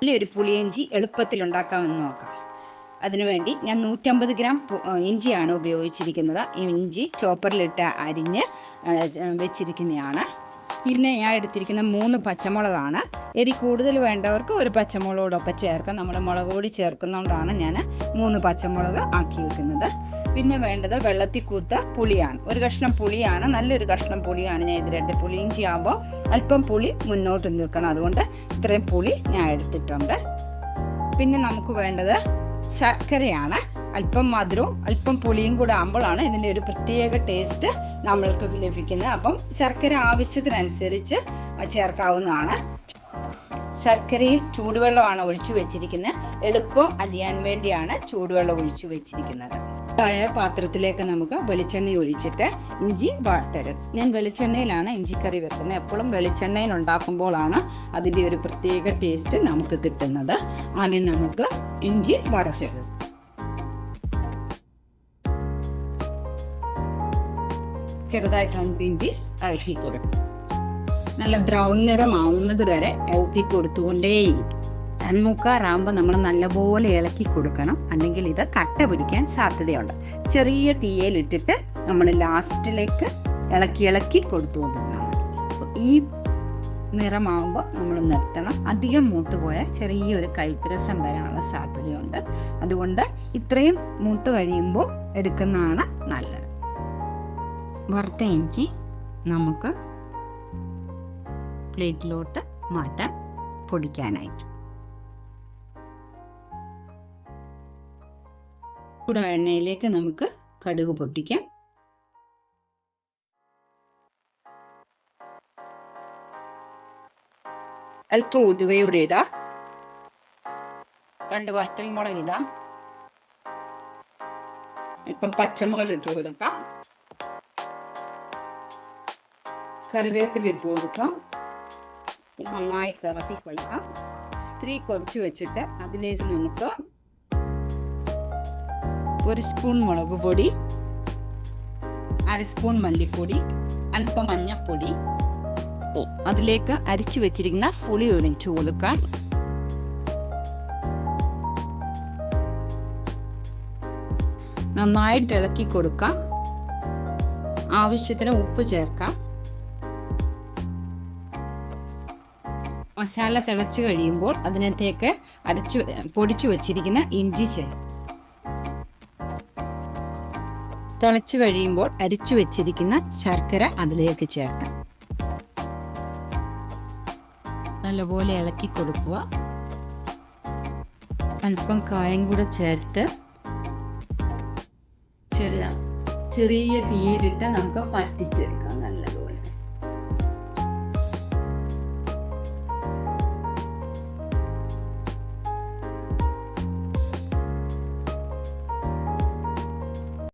നല്ലൊരു പുളിയിഞ്ചി എളുപ്പത്തിൽ ഉണ്ടാക്കാമെന്ന് നോക്കാം. അതിനുവേണ്ടി ഞാൻ 150 ഗ്രാം ഇഞ്ചിയാണ് ഉപയോഗിച്ചിരിക്കുന്നത്. ഇഞ്ചി ചോപ്പറിലിട്ട് അരിഞ്ഞ് വെച്ചിരിക്കുന്നതാണ്. പിന്നെ ഞാൻ എടുത്തിരിക്കുന്ന 3 പച്ചമുളകാണ്. എരി കൂടുതൽ വേണ്ടവർക്ക് ഒരു പച്ചമുളകോടൊപ്പം ചേർക്കാം. നമ്മൾ മുളക് പൊടി ചേർക്കുന്നതുകൊണ്ടാണ് ഞാൻ 3 പച്ചമുളക് ആക്കി വെക്കുന്നത്. പിന്നെ വേണ്ടത് വെള്ളത്തിൽ കൂത്ത പുളിയാണ്. ഒരു കഷ്ണം പുളിയാണ്, നല്ലൊരു കഷ്ണം പുളിയാണ് ഞാൻ ഇതിലെടുത്ത്. പുളിയിഞ്ചി ആകുമ്പോൾ അല്പം പുളി മുന്നോട്ട് നിൽക്കണം, അതുകൊണ്ട് ഇത്രയും പുളി ഞാൻ എടുത്തിട്ടുണ്ട്. പിന്നെ നമുക്ക് വേണ്ടത് ശർക്കരയാണ്. അല്പം മധുരവും അല്പം പുളിയും കൂടെ ആകുമ്പോഴാണ് ഇതിൻ്റെ ഒരു പ്രത്യേക ടേസ്റ്റ് നമ്മൾക്ക് ലഭിക്കുന്നത്. അപ്പം ശർക്കര ആവശ്യത്തിനനുസരിച്ച് ചേർക്കാവുന്നതാണ്. ശർക്കരയിൽ ചൂടുവെള്ളമാണ് ഒഴിച്ചു വെച്ചിരിക്കുന്നത്. എളുപ്പം അലിയാൻ വേണ്ടിയാണ് ചൂടുവെള്ളം ഒഴിച്ചു വെച്ചിരിക്കുന്നത്. പാത്രത്തിലേക്ക് നമുക്ക് വെളിച്ചെണ്ണ ഒഴിച്ചിട്ട് ഇഞ്ചി വാട്ടരുത്. ഞാൻ വെളിച്ചെണ്ണയിലാണ് ഇഞ്ചിക്കറി വെക്കുന്നത്. എപ്പോഴും വെളിച്ചെണ്ണയിൽ ഉണ്ടാക്കുമ്പോഴാണ് അതിൻ്റെ ഒരു പ്രത്യേക ടേസ്റ്റ് നമുക്ക് കിട്ടുന്നത്. ആദ്യം നമുക്ക് ഇഞ്ചി വറച്ചത്. ചെറുതായിട്ടാണ് ഇഞ്ചി ഇളക്കി കൊടുക്കും. നല്ല ബ്രൗൺ നിറമാവുന്നത് വരെ ഇളക്കി കൊടുത്തുകൊണ്ടേയിരിക്കും. മുക്കാറാകുമ്പോൾ നമ്മൾ നല്ലപോലെ ഇളക്കി കൊടുക്കണം, അല്ലെങ്കിൽ ഇത് കട്ട പിടിക്കാൻ സാധ്യതയുണ്ട്. ചെറിയ തീയിലിട്ടിട്ട് നമ്മൾ ലാസ്റ്റിലേക്ക് ഇളക്കി കൊടുത്തുകൊണ്ടിരുന്നാൽ മതി. ഈ നിറമാകുമ്പോൾ നമ്മൾ നിർത്തണം. അധികം മൂത്ത് പോയാൽ ചെറിയൊരു കയ്പരസം വരാനുള്ള സാധ്യതയുണ്ട്. അതുകൊണ്ട് ഇത്രയും മൂത്ത് കഴിയുമ്പോൾ എടുക്കുന്നതാണ് നല്ലത്. വറുത്ത ഇഞ്ചി നമുക്ക് പ്ലേറ്റിലോട്ട് മാറ്റാം പൊടിക്കാനായിട്ട്. എണ്ണയിലേക്ക് നമുക്ക് കടുക് പൊട്ടിക്കാം. അല്പം ഉലുവയൂടെ ഇടാം. 2 വറ്റൽമുളക് ഇടാം. ഇപ്പം പച്ചമുളക് ഇട്ട് കൊടുക്കാം. കറിവേപ്പില ഇട്ട് കൊടുക്കാം. നന്നായി ഇളക്കി കൊടുക്കാം. തീ കുറച്ച് വെച്ചിട്ട് അതിലേക്ക് നമുക്ക് 1 സ്പൂൺ മുളക് പൊടി, 1/2 സ്പൂൺ മല്ലിപ്പൊടി, അല്പം മഞ്ഞൾപ്പൊടി, അതിലേക്ക് അരിച്ചു വെച്ചിരിക്കുന്ന പുളി ഒഴിച്ചു കൊടുക്കാം. നന്നായിട്ട് ഇളക്കി കൊടുക്കാം. ആവശ്യത്തിന് ഉപ്പ് ചേർക്കാം. മസാല തിളച്ച് കഴിയുമ്പോൾ അതിനകത്തേക്ക് പൊടിച്ചു വെച്ചിരിക്കുന്ന ഇഞ്ചി ചേർക്കാം. തിളച്ച് കഴിയുമ്പോൾ അരിച്ചു വെച്ചിരിക്കുന്ന ശർക്കര അതിലേക്ക് ചേർക്കാം. നല്ലപോലെ ഇളക്കി കൊടുക്കുക. അല്പം കായം കൂടെ ചേർത്ത് ചെറിയ തീയിലിട്ട് നമുക്ക് പറ്റിച്ചെടുക്കാം. നല്ല